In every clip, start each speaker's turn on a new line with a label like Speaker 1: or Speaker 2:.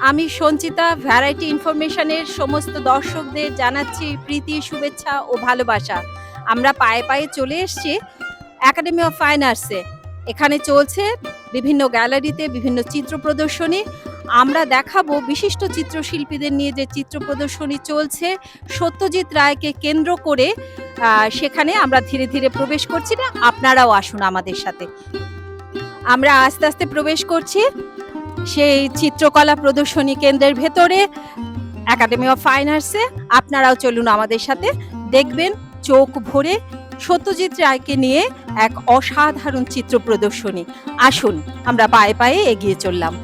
Speaker 1: আমি সঞ্চিতা ভ্যারাইটি ইনফরমেশনের সমস্ত দর্শকদের জানাচ্ছি প্রীতি, শুভেচ্ছা ও ভালোবাসা। আমরা পায়ে পায়ে চলে এসেছি একাডেমি অফ ফাইন আর্টসে। এখানে চলছে বিভিন্ন গ্যালারিতে বিভিন্ন চিত্র প্রদর্শনী। আমরা দেখাবো বিশিষ্ট চিত্রশিল্পীদের নিয়ে যে চিত্র প্রদর্শনী চলছে সত্যজিৎ রায়কে কেন্দ্র করে। সেখানে আমরা ধীরে ধীরে প্রবেশ করছি, না আপনারাও আসুন আমাদের সাথে। আমরা আস্তে আস্তে প্রবেশ করছি সেই চিত্রকলা প্রদর্শনী কেন্দ্রের ভেতরে একাডেমি অফ ফাইন আর্টসে। আপনারাও চলুন আমাদের সাথে, দেখবেন চোখ ভরে সত্যজিৎ রায়কে নিয়ে এক অসাধারণ চিত্র প্রদর্শনী। আসুন, আমরা পায়ে পায়ে এগিয়ে চললাম।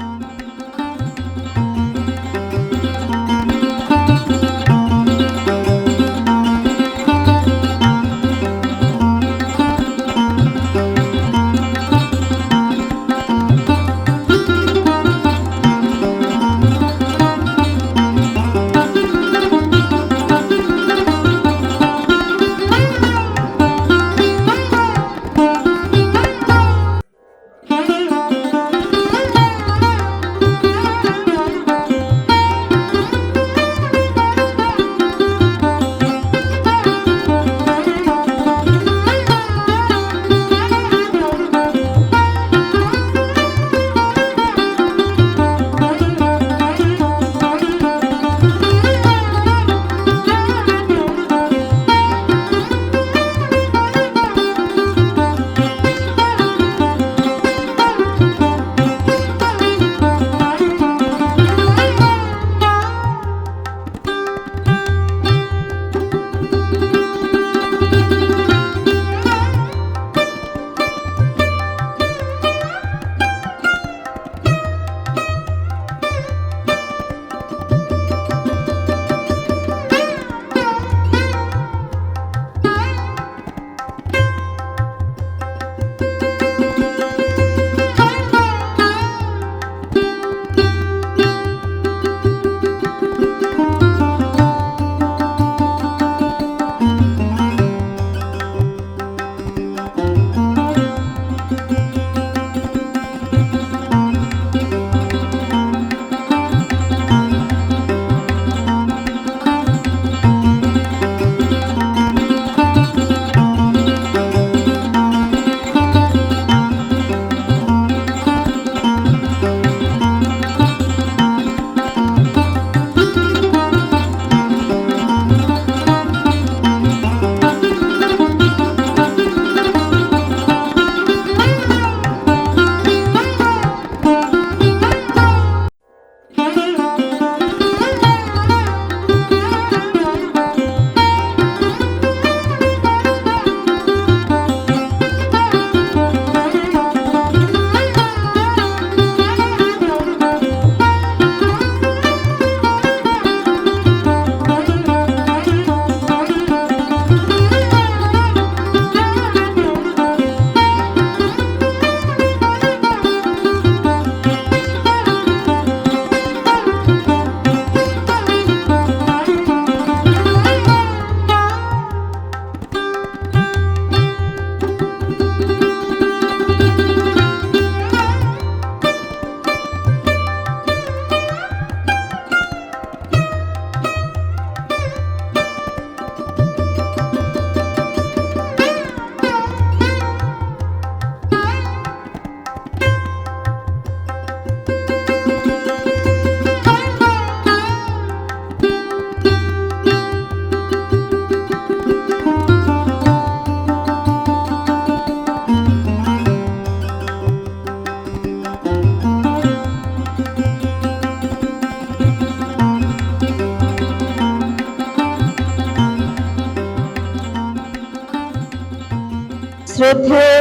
Speaker 2: শ্রদ্ধেয়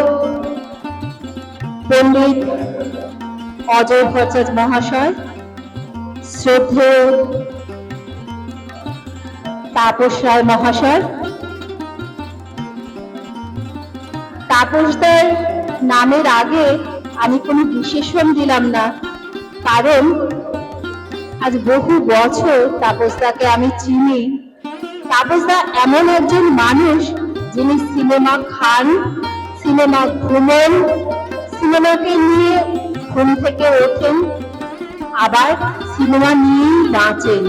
Speaker 2: পণ্ডিত অজয় ভট্টাচার্য মহাশয়, শ্রদ্ধেয় তাপস রায় মহাশয়। তাপসদার নামের আগে আমি কোনো বিশেষণ দিলাম না, কারণ আজ বহু বছর তাপসদাকে আমি চিনি। তাপসদা এমন একজন মানুষ যিনি সিনেমা খান, সিনেমা ঘুমেন, সিনেমাকে নিয়ে ঘুম থেকে ওঠেন, আবার সিনেমা নিয়েই বাঁচেন।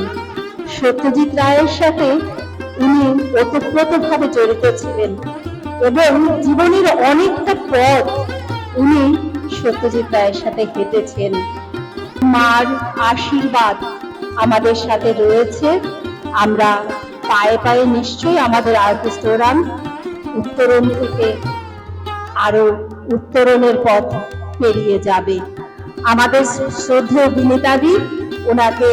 Speaker 2: সত্যজিৎ রায়ের সাথে উনি ওতপ্রোতভাবে জড়িত ছিলেন এবং জীবনের অনেকটা পথ উনি সত্যজিৎ রায়ের সাথে হেঁটেছেন। মার আশীর্বাদ আমাদের সাথে রয়েছে। আমরা পায়ে পায়ে নিশ্চয়ই আমাদের আর্টিস্টোরাম উত্তরণ থেকে আরো উত্তরণের পথ পেরিয়ে যাবে। আমাদের শ্রদ্ধেয় বিনীতাদি ওনাকে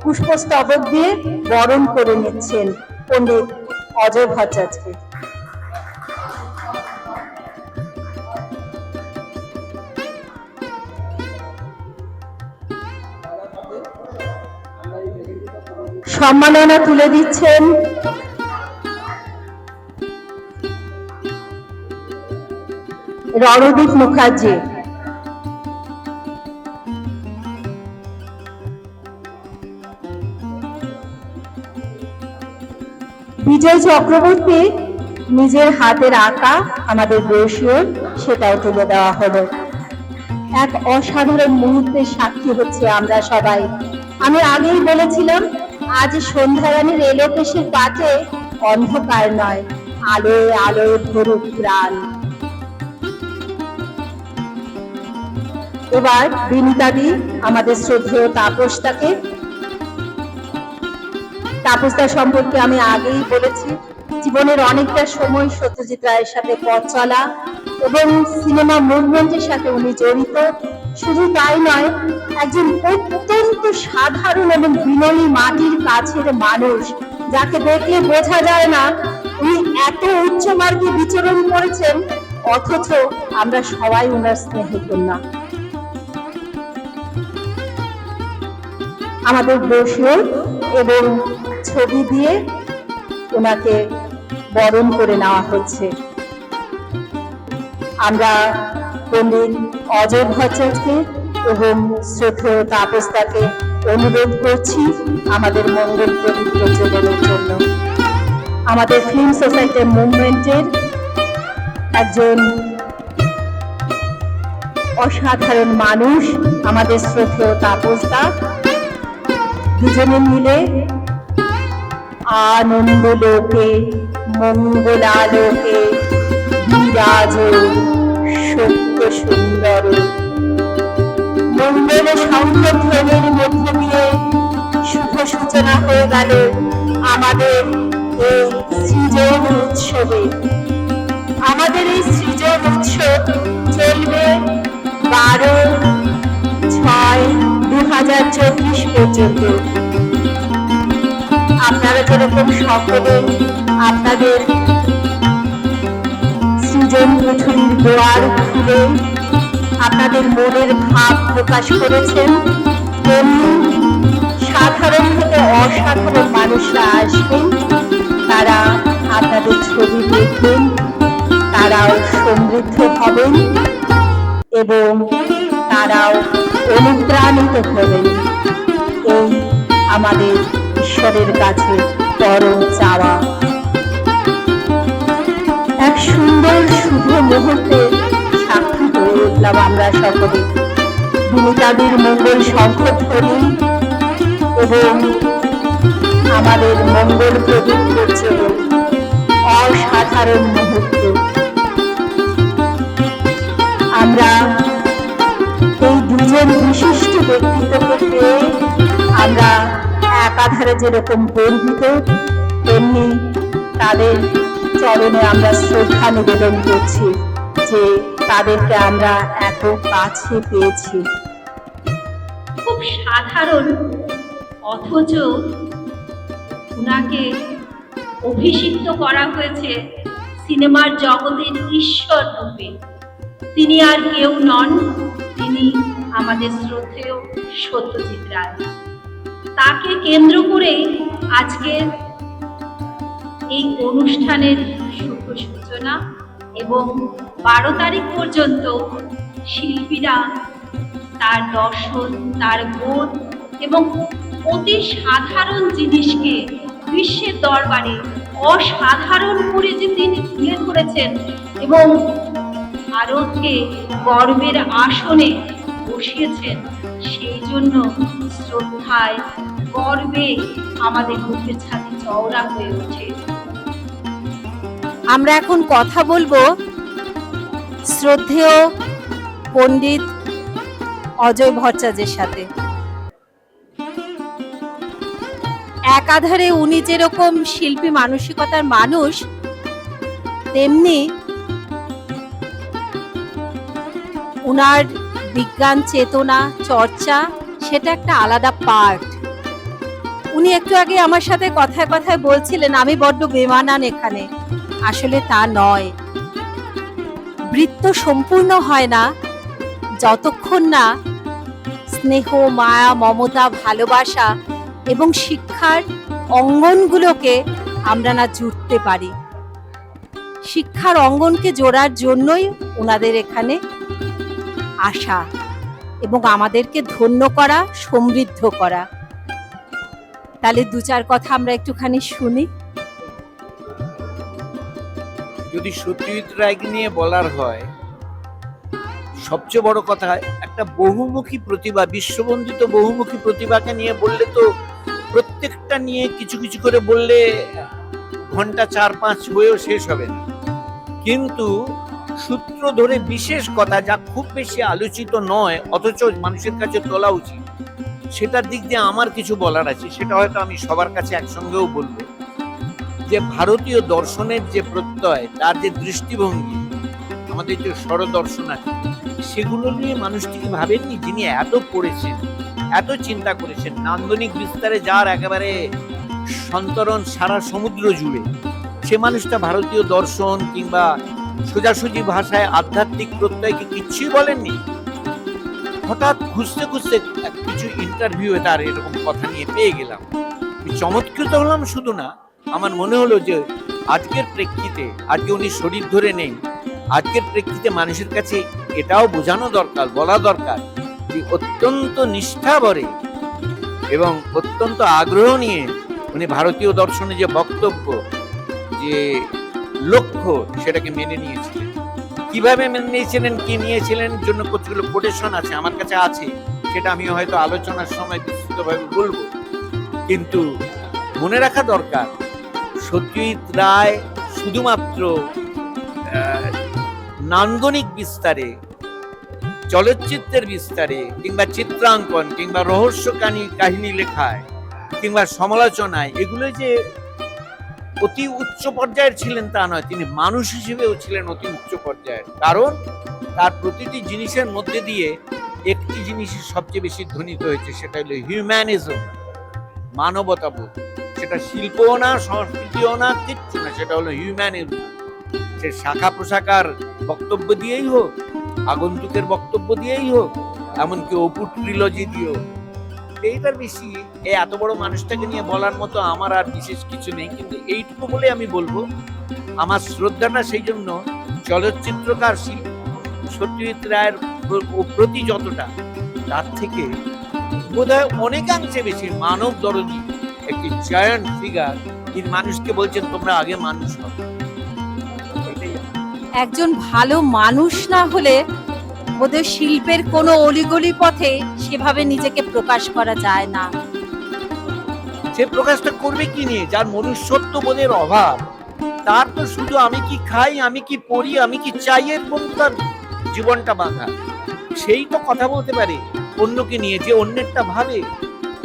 Speaker 2: পুষ্পস্তবক দিয়ে বরণ করে নিচ্ছেন পণ্ডিত অজয় ভট্টাচার্যকে। সম্মাননা তুলে দিচ্ছেন রণদীপ মুখার্জি। বিজয় চক্রবর্তী নিজের হাতের আঁকা আমাদের ব্রোশিওর সেটাও তুলে দেওয়া হলো। এক অসাধারণ মুহূর্তের সাক্ষী হচ্ছে আমরা সবাই। আমি আগেই বলেছিলাম, আজ সন্ধ্যারানীর এলোকেশের কাছে অন্ধকার নয়, আলোয় আলোয় ভরুক প্রাণ। এবার বিনীতাদি আমাদের শ্রদ্ধেয় তাপসদাকে, তাপসদা সম্পর্কে আমি আগেই বলেছি, জীবনের অনেকটা সময় সত্যজিৎ রায়ের সাথে পথ চলা এবং সিনেমা মুভমেন্টের সাথে উনি জড়িত। শুধু তাই নয়, একজন অত্যন্ত সাধারণ এবং বিনয়ী মাটির কাছের মানুষ, যাকে দেখলে বোঝা যায় না উনি এত উচ্চ মার্গে বিচরণ করেছেন, অথচ আমরা সবাই ওনার স্নেহের কন্যা। আমাদের ব্রোশিওর এবং ছবি দিয়ে ওনাকে বরণ করে নেওয়া হচ্ছে। আমরা পণ্ডিত অজয় ভট্টাচার্যকে এবং শ্রদ্ধেয় তাপসদাকে অনুরোধ করছি আমাদের মঙ্গল প্রদীপ প্রজ্বলনের জন্য। আমাদের ফিল্ম সোসাইটির মুভমেন্টের একজন অসাধারণ মানুষ আমাদের শ্রদ্ধেয় তাপসদা, দুজনে মিলে আনন্দ লোকে মঙ্গলালোকে বিরাজ সত্য সুন্দর। মঙ্গল শঙ্খধ্বনির মধ্য দিয়ে শুভ সূচনা হয়ে গেল আমাদের এই সৃজন উৎসবে। আমাদের এই সৃজন উৎসব চলবে 12/6/2024 পর্যন্ত। আপনারা যেরকম সকলে আপনাদের সৃজন কুঠুরির দুয়ার খুলে আপনাদের মনের ভাব প্রকাশ করেছেন, তেমনি সাধারণ থেকে অসাধারণ মানুষরা আসবেন, তারা আপনাদের ছবি দেখবেন, তারাও সমৃদ্ধ হবেন এবং তারাও অনুপ্রাণিত হবেন। এই আমাদের ঈশ্বরের কাছে পরম চাওয়া। এক সুন্দর শুভ মুহূর্তে সাক্ষী হয়ে উঠলাম আমরা সকলে। বিনীতাদির মঙ্গল শঙ্খধ্বনি এবং আমাদের মঙ্গল প্রদীপ প্রজ্বলন, অসাধারণ মুহূর্ত। আমরা এই দুজন বিশিষ্ট ব্যক্তিত্বকে পেয়ে আমরা একাধারে যেরকম গর্বিত, তেমনি তাদের চরণে আমরা শ্রদ্ধা নিবেদন করছি যে তাদেরকে আমরা এত কাছে পেয়েছি।
Speaker 1: খুব সাধারণ, অথচ উনাকে অভিষিক্ত করা হয়েছে
Speaker 2: সিনেমার জগতের ঈশ্বর রূপে। তিনি আর কেউ নন, তিনি আমাদের শ্রদ্ধেয় সত্যজিৎ রায়। তাকে কেন্দ্র করে আজকের এই অনুষ্ঠানের শুভ সূচনা এবং 12 তারিখ পর্যন্ত শিল্পীরা তার দর্শন, তার বোধ এবং অতি সাধারণ জিনিসকে বিশ্বের দরবারে অসাধারণ করে যে তিনি তুলে ধরেছেন এবং ভারতকে গর্বের আসনে বসিয়েছেন, সেই জন্য শ্রদ্ধায় গর্বে আমাদের বুকের ছাতি চওড়া হয়ে ওঠে।
Speaker 1: আমরা এখন কথা বলবো শ্রদ্ধেয় পণ্ডিত অজয় ভট্টাচার্যের সাথে। একাধারে উনি যেরকম শিল্পী মানসিকতার মানুষ, তেমনি উনার বিজ্ঞান চেতনা চর্চা সেটা একটা আলাদা পার্ট। উনি একটু আগে আমার সাথে কথায় কথায় বলছিলেন আমি বড্ড বেমানান এখানে। আসলে তা নয়। বৃত্ত সম্পূর্ণ হয় না যতক্ষণ না স্নেহ, মায়া, মমতা, ভালোবাসা এবং শিক্ষার অঙ্গনগুলোকে আমরা না জুড়তে পারি। শিক্ষার অঙ্গনকে জোড়ার জন্যই ওনাদের এখানে আসা এবং আমাদেরকে ধন্য করা, সমৃদ্ধ করা। তাহলে দু চার কথা আমরা একটুখানি শুনি।
Speaker 3: যদি সত্যজিৎ রায়কে নিয়ে বলার হয়, সবচেয়ে বড় কথা একটা বহুমুখী প্রতিভা, বিশ্ববন্দিত বহুমুখী প্রতিভাকে নিয়ে বললে তো প্রত্যেকটা নিয়ে কিছু কিছু করে বললে ঘন্টা 4-5 হয়েও শেষ হবে না। কিন্তু সূত্র ধরে বিশেষ কথা যা খুব বেশি আলোচিত নয় অথচ মানুষের কাছে তোলা উচিত, সেটার দিক দিয়ে আমার কিছু বলার আছে। সেটা হয়তো আমি সবার কাছে একসঙ্গেও বলবো যে ভারতীয় দর্শনের যে প্রত্যয়, তার যে দৃষ্টিভঙ্গি, আমাদের যে স্বরদর্শন আছে, সেগুলো নিয়ে মানুষটিকে ভাবেননি যিনি এত পড়েছেন, এত চিন্তা করেছেন। নান্দনিক বিস্তারে যার একেবারে সন্তরণ সারা সমুদ্র জুড়ে, সে মানুষটা ভারতীয় দর্শন কিংবা সোজাসুজি ভাষায় আধ্যাত্মিক প্রত্যয়কে কিচ্ছুই বলেননি। হঠাৎ খুঁজতে খুঁজতে কিছু ইন্টারভিউ তার এরকম কথা নিয়ে পেয়ে গেলাম। চমৎকৃত হলাম শুধু না, আমার মনে হলো যে আজকের প্রেক্ষিতে, আজকে উনি শরীর ধরে নেই, আজকের প্রেক্ষিতে মানুষের কাছে এটাও বোঝানো দরকার, বলা দরকার যে অত্যন্ত নিষ্ঠাভরে এবং অত্যন্ত আগ্রহ নিয়ে উনি ভারতীয় দর্শনে যে বক্তব্য, যে লক্ষ্য, সেটাকে মেনে নিয়েছিলেন। কিভাবে মেনে নিয়েছিলেন, কি নিয়েছিলেন জন্য কতগুলো কোটেশন আছে আমার কাছে আছে, সেটা আমি হয়তো আলোচনার সময় বিস্তৃতভাবে বলবো। কিন্তু মনে রাখা দরকার, সত্যজিৎ রায় শুধুমাত্র নান্দনিক বিস্তারে, চলচ্চিত্রের বিস্তারে কিংবা চিত্রাঙ্কন কিংবা রহস্য কাহিনী লেখায় কিংবা সমালোচনায় এগুলো যে অতি উচ্চ পর্যায়ের ছিলেন তা নয়, তিনি মানুষ হিসেবেও ছিলেন অতি উচ্চ পর্যায়ের। কারণ তার প্রতিটি জিনিসের মধ্যে দিয়ে একটি জিনিসই সবচেয়ে বেশি ধ্বনিত হয়েছে, সেটা হলো হিউম্যানিজম, মানবতাবোধ। সেটা শিল্পও না, সংস্কৃতিও না, কিচ্ছু না, সেটা হলো হিউম্যানিজম। সে শাখা প্রশাখার বক্তব্য দিয়েই হোক, আগন্তুকের বক্তব্য দিয়েই হোক, এমনকি অপু ট্রিলজি দিয়েও। এইটার বেশি এত বড় মানুষটাকে নিয়ে বলার মতো আমার আর বিশেষ কিছু নেই। কিন্তু এইটুকু বলে আমি বলবো, আমার শ্রদ্ধাটা সেই জন্য চলচ্চিত্রকার সত্যজিৎ রায়ের প্রতি যতটা, তার থেকে বোধহয় অনেকাংশে বেশি মানব দরদী একটি জায়ান্ট ফিগার। তিনি মানুষকে বলছেন তোমরা আগে মানুষ হও।
Speaker 1: একজন ভালো মানুষ না হলে বোধহয় শিল্পের কোনো অলিগলি পথে সেভাবে নিজেকে প্রকাশ করা যায় না।
Speaker 3: সে প্রকাশটা করবে কি নিয়ে? যার মনুষ্যত্ব বোধের অভাব, তার তো শুধু আমি কি খাই, আমি কি পড়ি, আমি কি চাই এর বন্ধু তার জীবনটা বাঁধা। সেই তো কথা বলতে পারে অন্যকে নিয়ে, যে অন্যেরটা ভাবে,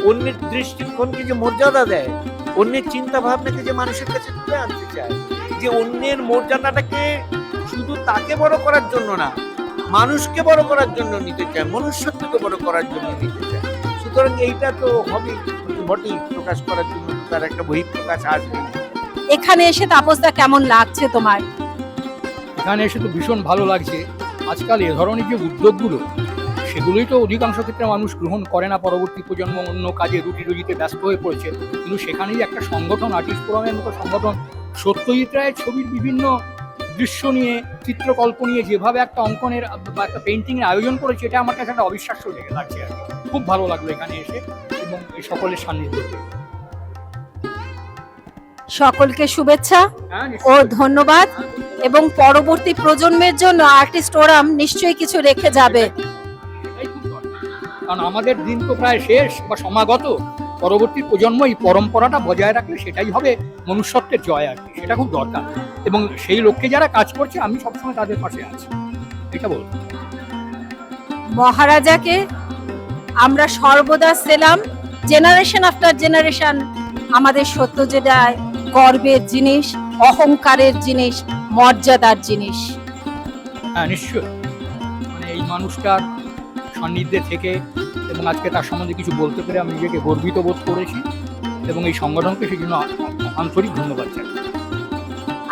Speaker 3: অন্যের দৃষ্টিকোণকে যে মর্যাদা দেয়, অন্যের চিন্তা ভাবনাকে যে মানুষের কাছে তুলে আনতে চায়, যে অন্যের মর্যাদাটাকে শুধু তাকে বড় করার জন্য না, মানুষকে বড় করার জন্য নিতে চায়, মনুষ্যত্বকে বড় করার জন্য নিতে চায়। সুতরাং এইটা তো হবে বটেই, প্রকাশ করার জন্য তার একটা বহিঃপ্রকাশ আসবে।
Speaker 1: এখানে এসে তাপসদা কেমন লাগছে তোমার?
Speaker 4: এখানে এসে তো ভীষণ ভালো লাগছে। আজকাল এ ধরনের যে উদ্যোগগুলো, সেগুলোই তো অধিকাংশ ক্ষেত্রে মানুষ গ্রহণ করে না। পরবর্তী প্রজন্ম অন্য কাজে রুজিতে ব্যস্ত হয়ে পড়েছে, কিন্তু সেখানেই একটা সংগঠন, আর্টিস্ট ফোরামের মতো সংগঠন সত্যজিৎ রায়ের ছবির বিভিন্ন দৃশ্য নিয়ে, চিত্রকল্প নিয়ে যেভাবে একটা অঙ্কনের বা একটা পেন্টিংয়ের আয়োজন করেছে, এটা আমার কাছে একটা অবিশ্বাস্য লেগে লাগছে আর কি। খুব ভালো লাগলো এখানে এসে এবং এই সকলের সান্নিধ্য পেয়ে।
Speaker 1: সকলকে শুভেচ্ছা
Speaker 4: হ্যাঁ,
Speaker 1: ও
Speaker 4: নিশ্চয়ই।
Speaker 1: ধন্যবাদ, এবং পরবর্তী প্রজন্মের জন্য আর্টিস্ট ফোরাম নিশ্চয়ই কিছু রেখে যাবে।
Speaker 4: এটাই খুব দরকার। কারণ আমাদের দিন তো প্রায় শেষ বা সমাগত। পরবর্তী প্রজন্ম এই পরম্পরাটা বজায় রাখলে সেটাই হবে মনুষ্যত্বের জয় আর কি। সেটা খুব দরকার, এবং সেই লক্ষ্যে যারা কাজ করছে আমি সবসময় তাদের পাশে আছি, এটা বলবো।
Speaker 1: মহারাজাকে আমরা সর্বদা সেলাম। জেনারেশন আফটার জেনারেশন আমাদের সত্যজিৎ রায় গর্বের জিনিস, অহংকারের জিনিস, মর্যাদার জিনিস।
Speaker 4: হ্যাঁ, নিশ্চয়ই। মানে এই মানুষটার সান্নিধ্যে থেকে এবং আজকে তার সম্বন্ধে কিছু বলতে পেরে আমি নিজেকে গর্বিত বোধ করেছি, এবং এই সংগঠনকে সেই জন্য আন্তরিক ধন্যবাদ চাই।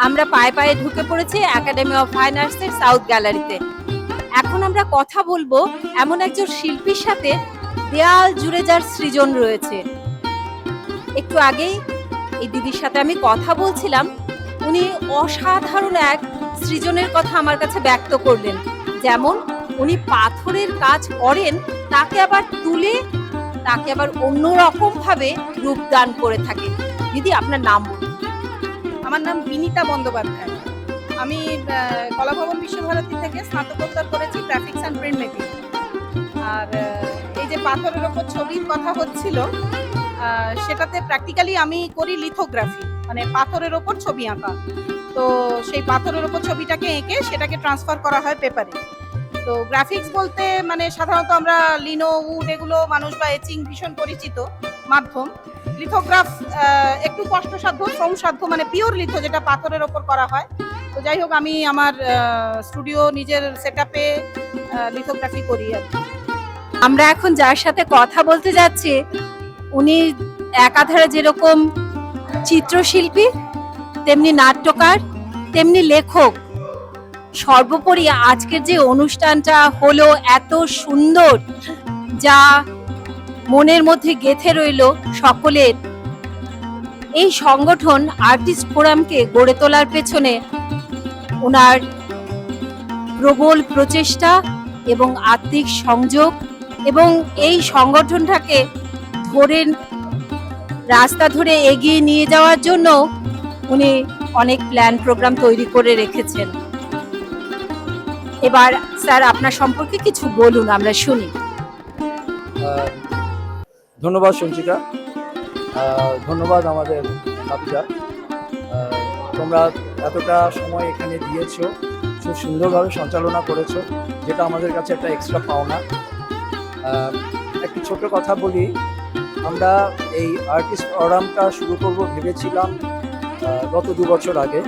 Speaker 1: আমরা পায়ে পায়ে ঢুকে পড়েছি একাডেমি অফ ফাইন আর্টসের সাউথ গ্যালারিতে। এখন আমরা কথা বলবো এমন একজন শিল্পীর সাথে দেয়াল জুড়ে যার সৃজন রয়েছে। একটু আগেই এই দিদির সাথে আমি কথা বলছিলাম, উনি অসাধারণ এক সৃজনের কথা আমার কাছে ব্যক্ত করলেন। যেমন উনি পাথরের কাজ করেন, তাকে আবার তুলে তাকে আবার অন্যরকম ভাবে রূপদান করে থাকেন। দিদি, আপনার নাম বলুন।
Speaker 5: আমার নাম বিনীতা বন্দ্যোপাধ্যায়। আমি কলাভবন বিশ্বভারতী থেকে স্নাতকোত্তর করেছি গ্রাফিক্স অ্যান্ড প্রিন্ট মেকিং। আর এই যে পাথরের ওপর ছবির কথা হচ্ছিল, সেটাতে প্র্যাকটিক্যালি আমি করি লিথোগ্রাফি, মানে পাথরের ওপর ছবি আঁকা। তো সেই পাথরের ওপর ছবিটাকে এঁকে সেটাকে ট্রান্সফার করা হয় পেপারে। তো গ্রাফিক্স বলতে মানে সাধারণত আমরা লিনো, উড এগুলো মানুষ বা এচিং ভীষণ পরিচিত মাধ্যম। লিথোগ্রাফ একটু কষ্টসাধ্য, শ্রমসাধ্য, মানে পিওর লিথো যেটা পাথরের ওপর করা হয়। তো যাই হোক, আমি আমার স্টুডিও নিজের সেটআপে লিথোগ্রাফি করি আর কি।
Speaker 1: আমরা এখন যার সাথে কথা বলতে যাচ্ছি, উনি একাধারে যেরকম চিত্রশিল্পী, তেমনি নাট্যকার, তেমনি লেখক। সর্বোপরি আজকের যে অনুষ্ঠানটা হলো এত সুন্দর, যা মনের মধ্যে গেঁথে রইল সকলের। এই সংগঠন আর্টিস্ট ফোরামকে গড়ে তোলার পেছনে ওনার প্রবল প্রচেষ্টা এবং আত্মিক সংযোগ, এবং এই সংগঠনটাকে ধরে রাস্তা ধরে এগিয়ে নিয়ে যাওয়ার জন্য উনি অনেক প্ল্যান প্রোগ্রাম তৈরি করে রেখেছেন। এবার স্যার আপনার সম্পর্কে কিছু বলুন, আমরা শুনি।
Speaker 6: ধন্যবাদ সঞ্চিতা, ধন্যবাদ আমাদের কাপিতা। তোমরা এতটা সময় এখানে দিয়েছো, খুব সুন্দরভাবে সঞ্চালনা করেছো, যেটা আমাদের কাছে একটা এক্সট্রা পাওনা। একটি ছোট কথা বলি, আমরা এই আর্টিস্ট ফোরামটা শুরু করব ভেবেছিলাম গত 2 বছর আগে,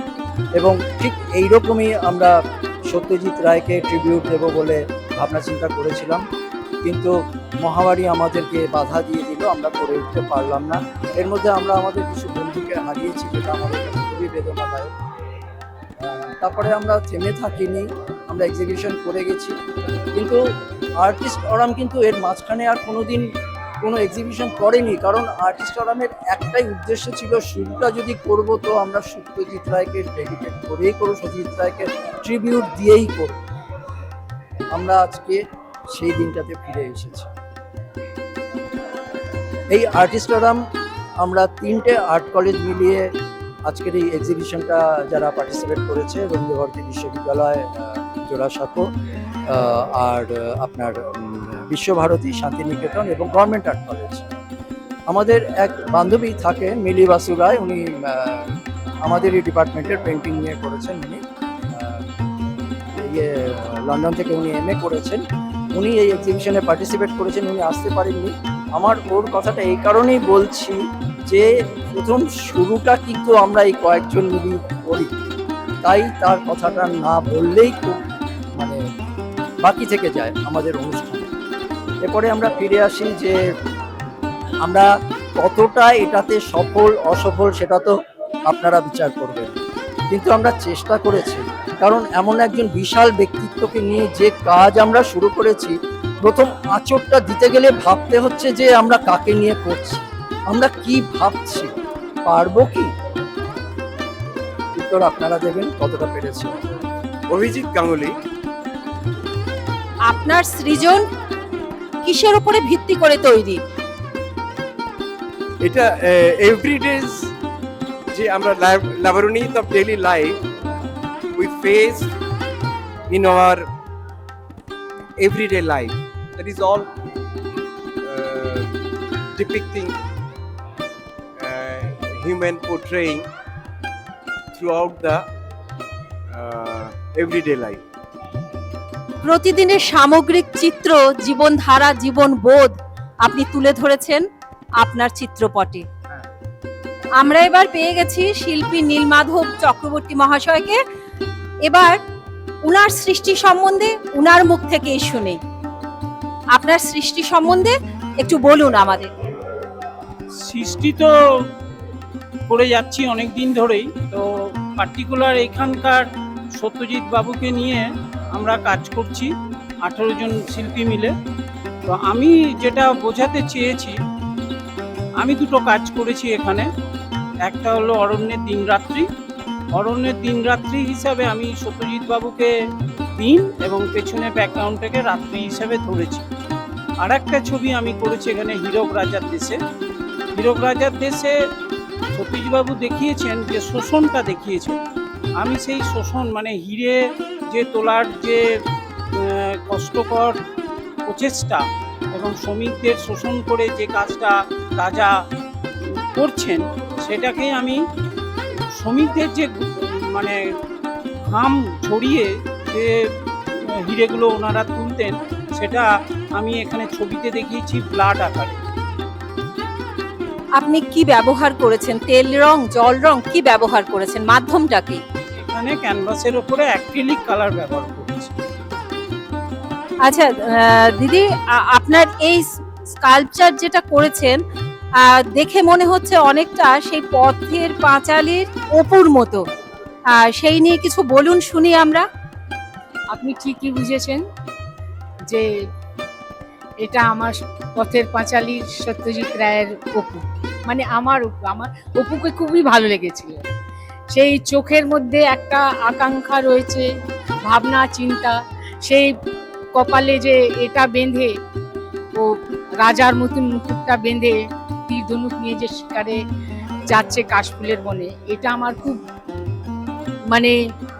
Speaker 6: এবং ঠিক এইরকমই আমরা সত্যজিৎ রায়কে ট্রিবিউট দেব বলে ভাবনা চিন্তা করেছিলাম, কিন্তু মহামারী আমাদেরকে বাধা দিয়ে দিল, আমরা করে উঠতে পারলাম না। এর মধ্যে আমরা আমাদের কিছু বন্ধুকে হারিয়েছি, যেটা আমাদের কাছে খুবই বেদনাদায়ক। তারপরে আমরা থেমে থাকিনি, আমরা এক্সিবিশন করে গেছি, কিন্তু আর্টিস্ট ফোরাম কিন্তু এর মাঝখানে আর কোনোদিন কোনো এক্সিবিশন করেনি, কারণ আর্টিস্ট ফোরামের একটাই উদ্দেশ্য ছিল, শুরুটা যদি করবো তো আমরা সত্যজিৎ রায়কে ডেডিকেট করেই করবো, সত্যজিৎ রায়কে ট্রিবিউট দিয়েই করব। আমরা আজকে সেই দিনটাতে ফিরে এসেছি। এই আর্টিস্ট ফোরাম আমরা 3টে আর্ট কলেজ মিলিয়ে আজকের এই এক্সিবিশনটা যারা পার্টিসিপেট করেছে, রবীন্দ্রভারতী বিশ্ববিদ্যালয় জোড়াসাঁকো, আর আপনার বিশ্বভারতী, শান্তিনিকেতন এবং গভর্নমেন্ট আর্ট কলেজ। আমাদের এক বান্ধবী থাকে মিলি বাসু রায়, উনি আমাদের এই ডিপার্টমেন্টের পেন্টিং নিয়ে করেছেন। উনি লন্ডন থেকে উনি MA করেছেন, উনি এই এক্সিবিশনে পার্টিসিপেট করেছেন, উনি আসতে পারেননি। আমার ওর কথাটা এই কারণেই বলছি যে প্রথম শুরুটা কিন্তু আমরা এই কয়েকজন মিলি করি, তাই তার কথাটা না বললেই খুব মানে বাকি থেকে যায় আমাদের অনুষ্ঠানে। এরপরে আমরা ফিরে আসি যে আমরা কতটা এটাতে সফল অসফল সেটা তো আপনারা বিচার করবেন, কিন্তু আমরা চেষ্টা করেছি কারণ এমন একজন বিশাল ব্যক্তিত্বকে নিয়ে যে কাজ আমরা শুরু করেছি, প্রথম আঁচড়টা দিতে গেলে ভাবতে হচ্ছে যে আমরা কাকে নিয়ে করছি, আমরা কি ভাবছি, পারবো কি? উত্তর আপনারা দেবেন কতটা পেরেছি।
Speaker 7: অভিজিৎ গাঙ্গুলি।
Speaker 1: আপনার সৃজন কিসের উপরে ভিত্তি করে তৈরি?
Speaker 7: এটা এভরিডেজ যে আমরা labyrinth of daily life we face in our everyday life, that is all depicting human portraying throughout the everyday life.
Speaker 1: প্রতিদিনের সামগ্রিক চিত্র, জীবনধারা, জীবনবোধ আপনি তুলে ধরেছেন আপনার চিত্রপটে। আমরা এবার পেয়ে গেছি শিল্পী নীলমাধব চক্রবর্তী মহাশয়কে। এবার উনার সৃষ্টি সম্বন্ধে উনার মুখ থেকেই শুনি। আপনার সৃষ্টি সম্বন্ধে একটু বলুন আমাদের।
Speaker 8: সৃষ্টি তো করে যাচ্ছি অনেক দিন ধরেই, তো পার্টিকুলার এখানকার সত্যজিৎ বাবুকে নিয়ে আমরা কাজ করছি 18 জন শিল্পী মিলে। তো আমি যেটা বোঝাতে চেয়েছি, আমি দুটো কাজ করেছি এখানে। একটা হলো অরণ্যের দিনরাত্রি। অরণ্যের দিনরাত্রি হিসাবে আমি সত্যজিৎ বাবুকে দিন এবং পেছনে ব্যাকগ্রাউন্ডটাকে রাত্রি হিসাবে ধরেছি। আর একটা ছবি আমি করেছি এখানে হীরক রাজার দেশে। হীরক রাজার দেশে সত্যজিৎবাবু দেখিয়েছেন যে শোষণটা দেখিয়েছেন। আমি সেই শোষণ মানে হিরে যে তোলার যে কষ্টকর প্রচেষ্টা এবং শ্রমিকদের শোষণ করে যে কাজটা রাজা করছেন, সেটাকে আমি শ্রমিকদের যে মানে ঘাম ঝরিয়ে যে হিরেগুলো ওনারা তুলতেন, সেটা আমি এখানে ছবিতে দেখিয়েছি ব্লাড আকারে।
Speaker 1: আপনি কি ব্যবহার করেছেন? তেল রং, জল রং, কি ব্যবহার করেছেন? মাধ্যমটা কি?
Speaker 8: এখানে ক্যানভাসের উপরে অ্যাক্রিলিক কালার ব্যবহার করেছি।
Speaker 1: আচ্ছা দিদি, আপনার এই স্কাল্পচার যেটা করেছেন দেখে মনে হচ্ছে অনেকটা সেই পথের পাঁচালীর অপুর মতো। সেই নিয়ে কিছু বলুন শুনি আমরা।
Speaker 9: আপনি ঠিকই বুঝেছেন যে এটা আমার পথের পাঁচালীর সত্যজিৎ রায়ের অপু, মানে আমার অপু। আমার অপুকে খুবই ভালো লেগেছিল। সেই চোখের মধ্যে একটা আকাঙ্ক্ষা রয়েছে, ভাবনা চিন্তা, সেই কপালে যে এটা বেঁধে ও রাজার মতন মুকুটটা বেঁধে তীর ধনুক নিয়ে যে শিকারে যাচ্ছে কাশফুলের বনে, এটা আমার খুব মানে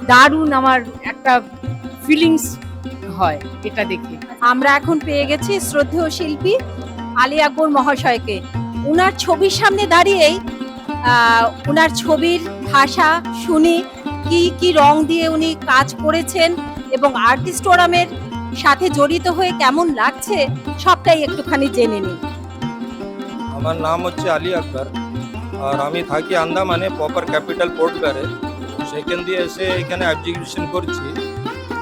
Speaker 9: দারুণ, আমার একটা ফিলিংস হয় এটা দেখে।
Speaker 1: আমরা এখন পেয়ে গেছি শ্রদ্ধেয় শিল্পী আলী আকবর মহাশয়কে। উনার ছবির সামনে দাঁড়িয়েই উনার ছবির ভাষা শুনি, কি কি রং দিয়ে উনি কাজ করেছেন এবং আর্টিস্ট ফোরামের সাথে জড়িত হয়ে কেমন লাগছে সবটাই একটুখানি জেনে নিই।
Speaker 10: আমার নাম হচ্ছে আলী আকবর, আর আমি থাকি আন্দামানে, প্রপার ক্যাপিটাল পোর্ট ব্লেয়ারে। সেখান দিয়ে এসে এখানে এক্সিবিশন করছি।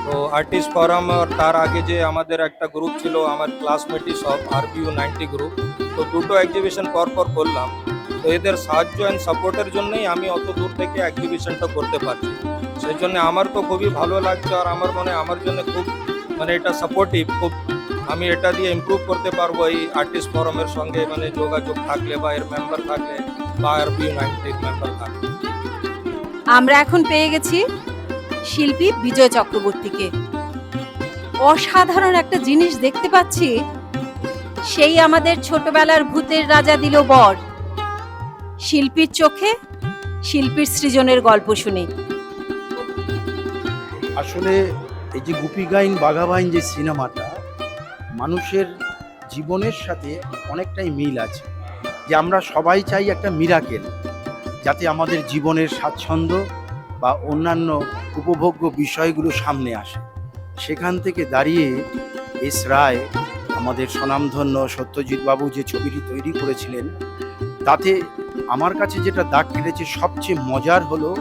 Speaker 10: তো আর্টিস্ট ফোরাম আর তার আগে যে আমাদের একটা গ্রুপ ছিল, আমার ক্লাসমেটই সব, RBU 90 গ্রুপ। তো দুটো এক্সিবিশন পর করলাম। তো এদের সাহায্য অ্যান্ড সাপোর্টের জন্যই আমি অত দূর থেকে এক্সিবিশনটা করতে পারছি। সেই জন্য আমার তো খুবই ভালো লাগছে, আর আমার মনে আমার জন্য খুব মানে এটা সাপোর্টিভ। খুব আমি এটা দিয়ে ইমপ্রুভ করতে পারবো এই আর্টিস্ট ফোরামের সঙ্গে মানে যোগাযোগ থাকলে বা এর মেম্বার থাকলে বা RBU 90 মেম্বার থাকলে।
Speaker 1: আমরা এখন পেয়ে গেছি শিল্পী বিজয় চক্রবর্তীকে। অসাধারণ একটা জিনিস দেখতে পাচ্ছি, সেই আমাদের ছোটবেলার ভূতের রাজা দিল বর। শিল্পীর চোখে শিল্পীর সৃজনের গল্প শুনি।
Speaker 11: আসলে এই যে গুপি গাইন বাঘা বাইন যে সিনেমাটা, মানুষের জীবনের সাথে অনেকটাই মিল আছে। যে আমরা সবাই চাই একটা মিরাকেল, যাতে আমাদের জীবনের স্বাচ্ছন্দ্য বা অন্যান্য উপভোগ্য বিষয়গুলো সামনে আসে। সেখান থেকে দাঁড়িয়ে এস রায়, আমাদের স্বনামধন্য সত্যজিৎ বাবু যে ছবিটি তৈরি করেছিলেন, তাতে আমার কাছে যেটা দাগ কেটেছে সবচেয়ে মজার হলো,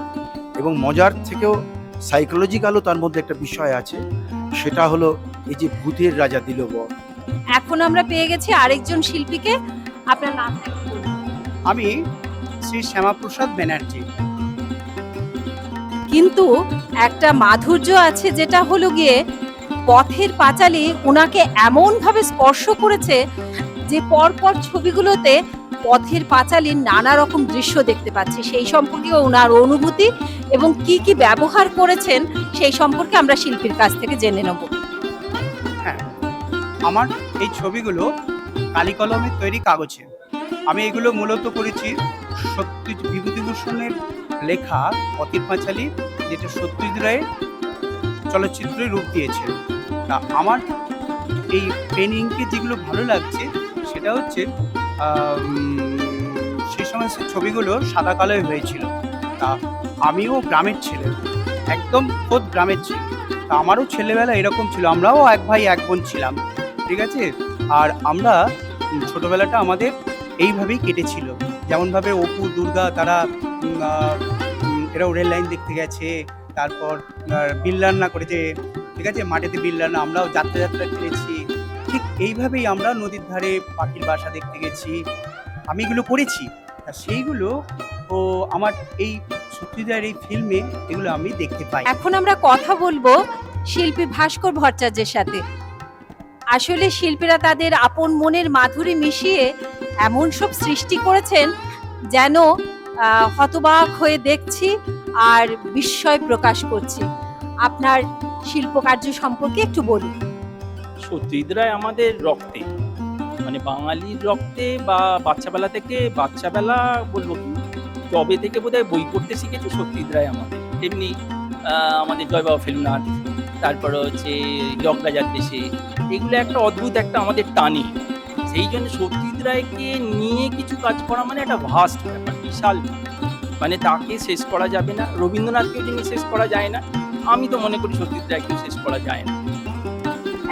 Speaker 11: এবং মজার থেকেও সাইকোলজিক্যালও তার মধ্যে একটা বিষয় আছে, সেটা হলো এই যে ভূতের রাজা দিল বর।
Speaker 1: এখন আমরা পেয়ে গেছি আরেকজন শিল্পীকে। আপনার নাম?
Speaker 12: আমি শ্রী শ্যামাপ্রসাদ ব্যানার্জি।
Speaker 1: কি কিন্তু একটা মাধুর্য আছে, যেটা হলো গিয়ে পথের পাঁচালী ওনাকে এমনভাবে স্পর্শ করেছে যে পরপর ছবিগুলোতে পথের পাঁচালীর নানা রকম দৃশ্য দেখতে পাচ্ছি। সেই সম্পর্কে ওনার অনুভূতি এবং কি কি ব্যবহার করেছেন সেই সম্পর্কে আমরা শিল্পীর কাছ থেকে জেনে নেব।
Speaker 12: হ্যাঁ, আমার এই ছবিগুলো কালি কলমের তৈরি কাগজে। আমি এগুলো মূলত করেছি বিভূতিভূষণের লেখা পথের পাঁচালী, যেটা সত্যজিৎ রায়ের চলচ্চিত্রে রূপ দিয়েছে। তা আমার এই পেনিংকে যেগুলো ভালো লাগছে সেটা হচ্ছে সেই সময় সে ছবিগুলো সাদা কালোয় হয়েছিল। তা আমিও গ্রামের ছেলে, একদম খোদ গ্রামের ছেলে। তা আমারও ছেলেবেলা এরকম ছিল, আমরাও এক ভাই এক বোন ছিলাম, ঠিক আছে। আর আমরা ছোটবেলাটা আমাদের এইভাবেই কেটেছিল, যেমনভাবে অপু দুর্গা তারা এরাও রেল লাইন দেখতে গেছে, তারপর বিল রান্না করেছে, ঠিক আছে, মাটিতে বিল রান্না, আমরাও যাত্রা যাত্রা করেছি। ঠিক এইভাবেই আমরা নদীর ধারে পাখির বাসা দেখতে গেছি, আমি এগুলো করেছি। তা সেইগুলো ও আমার এই সত্যজিৎ রায়ের এই ফিল্মে এগুলো আমি দেখতে পাই।
Speaker 1: এখন আমরা কথা বলবো শিল্পী ভাস্কর ভট্টাচার্যের সাথে। আসলে শিল্পীরা তাদের আপন মনের মাধুরী মিশিয়ে এমন সব সৃষ্টি করেছেন যেন হতবাক হয়ে দেখছি আর বিস্ময় প্রকাশ করছি। আপনার শিল্পকার্য সম্পর্কে একটু বলুন।
Speaker 8: সত্যজিৎ রায় আমাদের রক্তে, মানে বাঙালির রক্তে, বা বাচ্চাবেলা থেকে, বাচ্চাবেলা বলবো কি, তবে থেকে বোধহয় বই পড়তে শিখেছি সত্যজিৎ রায় আমাদের। তেমনি আমাদের জয় বাবা ফেলুনাথ, তারপরে হচ্ছে জগরাজার দেশে, এগুলো একটা অদ্ভুত একটা আমাদের টানি। সেই জন্য সত্যজিৎ রায়কে নিয়ে কিছু কাজ করা মানে একটা ভাস্ট ব্যাপার, বিশাল। মানে তাকে শেষ করা যাবে না, রবীন্দ্রনাথকেও যিনি শেষ করা যায় না, আমি তো মনে করি সত্যজিৎ রায়কেও শেষ করা যায় না।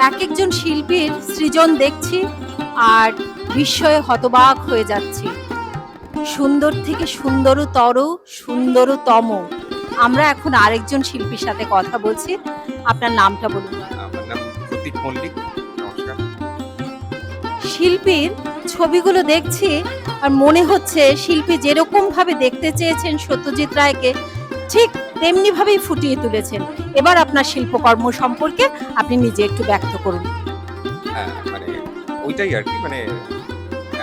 Speaker 1: এক একজন শিল্পীর সৃজন দেখছি আর বিস্ময়ে হতবাক হয়ে যাচ্ছি। সুন্দর থেকে সুন্দরতর, সুন্দরতম। আমরা এখন আরেকজন শিল্পীর সাথে কথা বলছি। আপনার নামটা বলুন।
Speaker 7: আমার নাম প্রতীক মল্লিক। নমস্কার।
Speaker 1: শিল্পীর ছবিগুলো দেখছি আর মনে হচ্ছে শিল্পী যেরকম ভাবে দেখতে চেয়েছেন সত্যজিৎ রায়কে, ঠিক তেমনি ভাবেই ফুটিয়ে তুলেছেন। এবার আপনার শিল্পকর্ম সম্পর্কে আপনি নিজে একটু ব্যক্ত করুন।
Speaker 7: মানে ওইটাই আর কি, মানে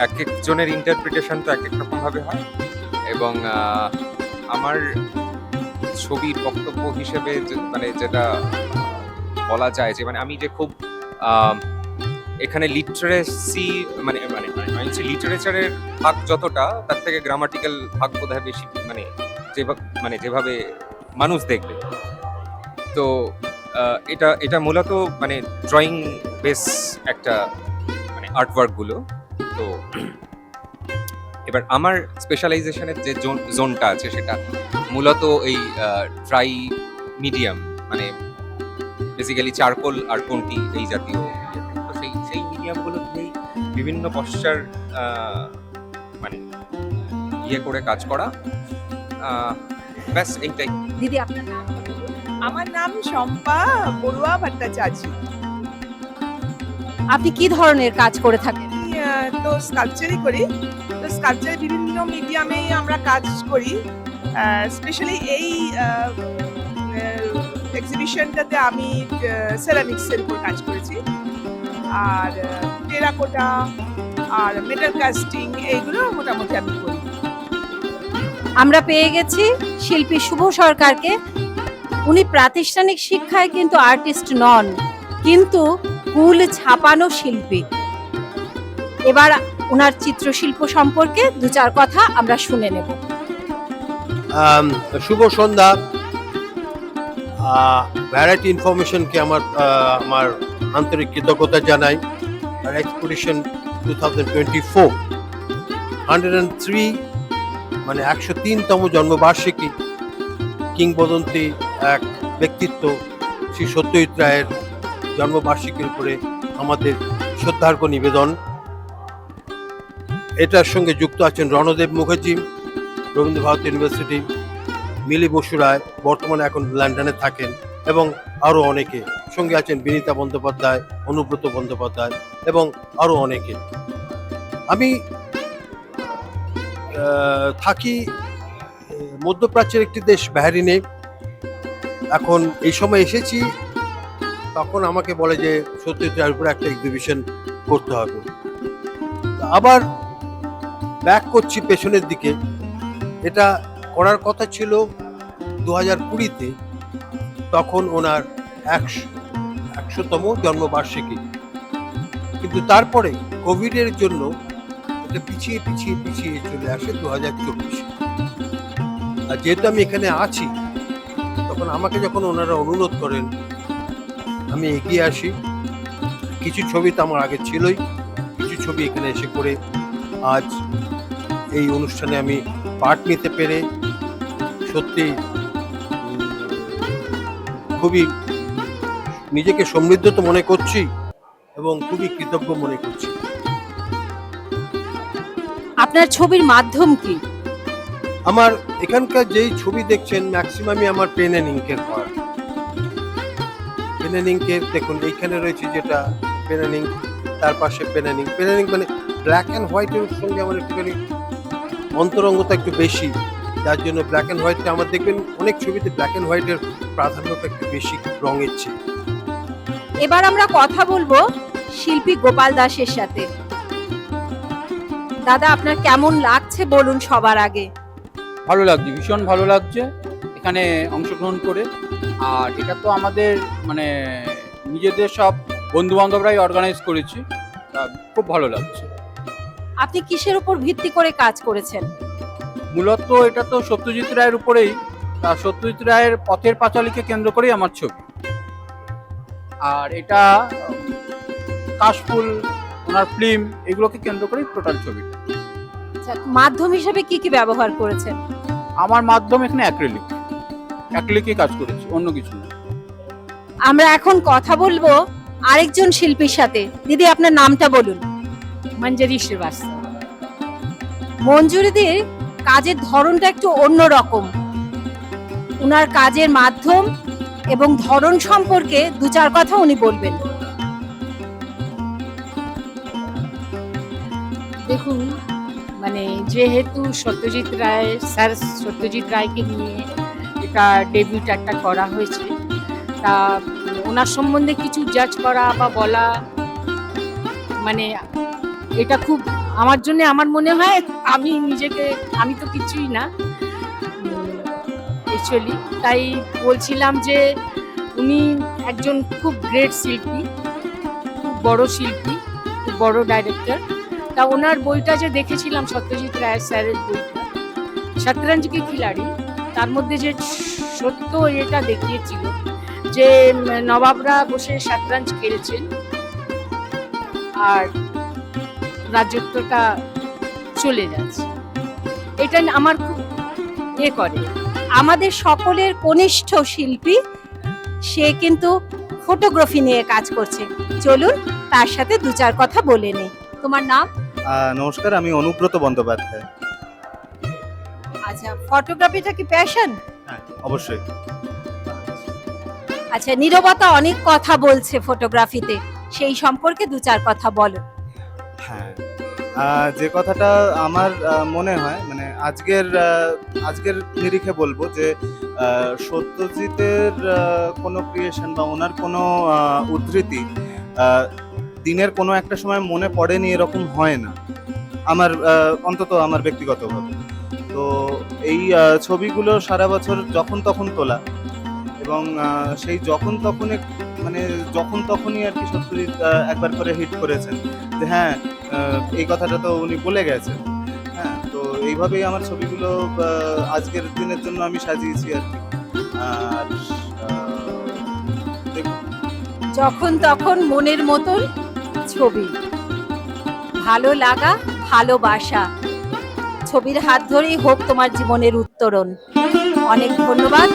Speaker 7: এক একজনের ইন্টারপ্রিটেশন তো এক এক রকম ভাবে হয়, এবং আমার ছবির বক্তব্য হিসেবে মানে যেটা বলা যায় যে, মানে আমি যে খুব এখানে লিটারেসি মানে মানে লিটারেচারের ভাগ যতটা, তার থেকে গ্রামাটিক্যাল ভাগ বোধহয় বেশি, মানে যেভাবে মানুষ দেখবে। তো এটা মূলত মানে ড্রয়িং বেস একটা মানে আর্টওয়ার্কগুলো। তো এবার আমার স্পেশালাইজেশনের যে জোনটা আছে সেটা মূলত এই ড্রাই মিডিয়াম, মানে বেসিক্যালি চারকোল আর কোনটি এই জাতীয়। তো সেই মিডিয়ামগুলো দিয়েই বিভিন্ন পশ্চার মানে ইয়ে করে কাজ করা, ব্যাস এইটাই।
Speaker 1: দিদি, আপনার নাম?
Speaker 5: আমার নাম শম্পা বড়ুয়া ভট্টাচার্য।
Speaker 1: আপনি কি ধরনের কাজ করে থাকেন?
Speaker 5: তো স্কাল্পচারই করি। তো স্কাল্পচার বিভিন্ন মিডিয়ামেই আমরা কাজ করি। স্পেশালি এই এক্সিবিশনটাতে আমি সেরামিক্সের উপর কাজ করেছি, আর টেরাকোটা আর মেটাল কাস্টিং, এইগুলো মোটামুটি আমি করি।
Speaker 1: আমরা পেয়ে গেছি শিল্পী শুভ সরকারকে। উনি প্রাতিষ্ঠানিক শিক্ষায় কিন্তু আর্টিস্ট নন, কিন্তু কুল ছাপানো শিল্পী। এবার ওনার চিত্রশিল্প সম্পর্কে দু চার কথা আমরা শুনে নেব।
Speaker 13: শুভ সন্ধ্যা। ভ্যারাইটি ইনফরমেশনকে আমার আন্তরিক কৃতজ্ঞতা জানাই। আর এক্সপোজিশন 2024 103 মানে 103তম জন্মবার্ষিকী, কিংবদন্তি এক ব্যক্তিত্ব শ্রী সত্যজিৎ রায়ের জন্মবার্ষিকীর উপরে আমাদের শ্রদ্ধার্ঘ্য নিবেদন। এটার সঙ্গে যুক্ত আছেন রণদেব মুখার্জি, রবীন্দ্রভারতী ইউনিভার্সিটি, মিলি বসু রায়, বর্তমানে এখন লন্ডনে থাকেন, এবং আরও অনেকে। সঙ্গে আছেন বিনীতা বন্দ্যোপাধ্যায়, অনুব্রত বন্দ্যোপাধ্যায় এবং আরও অনেকে। আমি থাকি মধ্যপ্রাচ্যের একটি দেশ বাহরিনে। এখন এই সময় এসেছি, তখন আমাকে বলে যে সত্যজিৎ রায়ের উপরে একটা এক্সিবিশন করতে হবে। আবার ব্যাক করছি পেছনের দিকে, এটা করার কথা ছিল 2020-তে, তখন ওনার 100তম জন্মবার্ষিকী, কিন্তু তারপরে কোভিডের জন্য এটা পিছিয়ে পিছিয়ে পিছিয়ে চলে আসে 2024। আর যেহেতু আমি এখানে আছি, তখন আমাকে যখন ওনারা অনুরোধ করেন আমি এগিয়ে আসি। কিছু ছবি তো আমার আগে ছিলই, কিছু ছবি এখানে এসে করে আজ এই অনুষ্ঠানে আমি পার্ট নিতে পেরে সত্যি খুবই নিজেকে সমৃদ্ধ তো মনে করছি এবং খুবই কৃতজ্ঞ মনে করছি।
Speaker 1: আপনার ছবির মাধ্যম কি?
Speaker 13: আমার এখানকার যেই ছবি দেখছেন ম্যাক্সিমামই আমার পেন অ্যান্ড ইঙ্কের করা। পেন অ্যান্ড ইঙ্কের দেখুন এইখানে রয়েছে যেটা পেন অ্যান্ড ইঙ্ক, তার পাশে pen and ink. Pen and ink মানে ব্ল্যাক অ্যান্ড হোয়াইটের সঙ্গে আমার একটুখানি অন্তরঙ্গতা একটু বেশি, যার জন্য ব্ল্যাক অ্যান্ড হোয়াইটটা আমার দেখবেন অনেক ছবিতে ব্ল্যাক অ্যান্ড হোয়াইটের প্রাধান্যটা একটু বেশি রঙের চেয়ে।
Speaker 1: এবার আমরা কথা বলবো শিল্পী গোপাল দাসের সাথে। দাদা, আপনার কেমন লাগছে বলুন সবার আগে।
Speaker 4: ভালো লাগছে, ভীষণ ভালো লাগছে এখানে অংশগ্রহণ করে। আর এটা তো আমাদের মানে নিজেদের সব বন্ধু বান্ধবরাই অর্গানাইজ করেছি, তা খুব ভালো লাগছে।
Speaker 1: আপনি কিসের উপর ভিত্তি করে কাজ করেছেন?
Speaker 4: মূলত এটা তো সত্যজিৎ রায়ের উপরেই, তা সত্যজিৎ রায়ের পথের পাঁচালীকে কেন্দ্র করেই আমার ছবি। আর এটা কাশফুল, ওনার ফিল্ম, এগুলোকে কেন্দ্র করেই টোটাল ছবিটা।
Speaker 1: আচ্ছা, মাধ্যম হিসেবে কি কি ব্যবহার করেছেন?
Speaker 4: আমার মাধ্যম এখানে অ্যাক্রিলিকই কাজ করেছি, অন্য কিছু না।
Speaker 1: আমরা এখন কথা বলবো আরেকজন শিল্পীর সাথে। দিদি, আপনার নামটা বলুন।
Speaker 9: মঞ্জরি শ্রীবাস্তব।
Speaker 1: মঞ্জুরিদির কাজের ধরনটা একটু অন্যরকম। উনার কাজের মাধ্যম এবং ধরন সম্পর্কে দু চার কথা উনি বলবেন।
Speaker 9: দেখুন, মানে যেহেতু সত্যজিৎ রায়কে নিয়ে এটা ডেবিউট একটা করা হয়েছে, তা ওনার সম্বন্ধে কিছু জাজ করা বা বলা মানে এটা খুব আমার জন্য, আমার মনে হয় আমি তো কিছুই না অ্যাকচুয়ালি। তাই বলছিলাম যে উনি একজন খুব গ্রেট শিল্পী, খুব বড় শিল্পী, খুব বড় ডাইরেক্টর। তা ওনার বইটা যে দেখেছিলাম, সত্যজিৎ রায় স্যারের বইটা শতরঞ্জ কি খিলাড়ি, তার মধ্যে যে সত্য এটা দেখিয়েছিল যে নবাবরা বসে শতরঞ্জ খেলছেন আর রাজত্বটা চলে যাচ্ছে, এটা আমার খুব করে।
Speaker 1: আমাদের সকলের কনিষ্ঠ শিল্পী, সে কিন্তু ফটোগ্রাফি নিয়ে কাজ করছে। চলুন তার সাথে দু চার কথা বলে নে। তোমার নাম?
Speaker 14: নমস্কার, আমি অনুব্রত বন্দ্যোপাধ্যায়।
Speaker 1: আচ্ছা, ফটোগ্রাফিটা কি প্যাশন?
Speaker 14: হ্যাঁ, অবশ্যই।
Speaker 1: আচ্ছা, নীরবতা অনেক কথা বলছে ফটোগ্রাফিতে, সেই সম্পর্কে দু চার কথা বলো।
Speaker 14: হ্যাঁ, যে কথাটা আমার মনে হয় মানে আজকের নিরিখে বলবো যে সত্যজিতের কোনো ক্রিয়েশন বা ওনার কোনো উদ্ধৃতি দিনের কোনো একটা সময় মনে পড়েনি এরকম হয় না, আমার অন্তত আমার ব্যক্তিগতভাবে। তো এই ছবিগুলো সারা বছর যখন তখন তোলা, এবং সেই যখন তখনই আর কি সত্যজিৎ একবার করে হিট করেছেন যে হ্যাঁ, এই কথাটা তো উনি বলে গেছেন। হ্যাঁ, তো এইভাবেই আমার ছবিগুলো আজকের দিনের জন্য আমি সাজিয়েছি আর কি। আর
Speaker 1: যখন তখন মনের মতন ছবি, ভালো লাগা, ভালোবাসা, ছবির হাত ধরেই হোক তোমার জীবনের উত্তরণ। অনেক ধন্যবাদ।